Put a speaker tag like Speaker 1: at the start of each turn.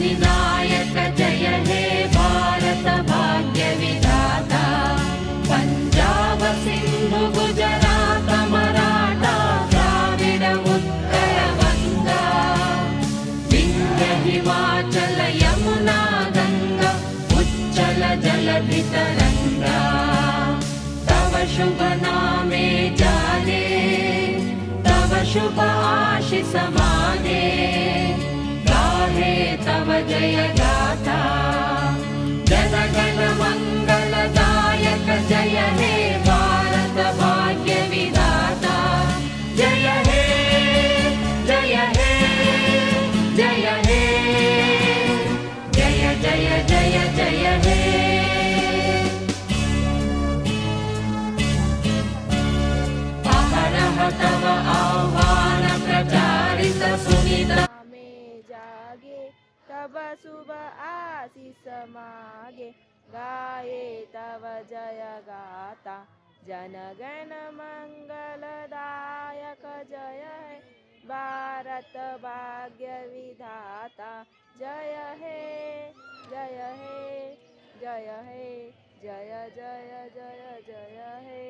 Speaker 1: विनायक जय हे भारत भाग्य विधाता पंजाब सिंधु गुजरात मराठा द्राविड उत्कल गंगा विंध्य हिमाचल यमुना गंगा उच्चल जलधि तरंगा तव शुभ नामे जाने तव शुभ आशीष माने गाहे तव जय गाथा जन गण मंगलदायक जय हे भारत भाग्य विधाता जय हे जय हे जय हे जय जय जय जय हे अहरह तव आह्वान प्रचारित सुनित
Speaker 2: में जागे तब शुभ आशीष मागे गाये तव जय गाथा जन गण मंगलदायक जय हे भारत भाग्य विधाता जय हे जय हे जय हे जय जय जय जय हे।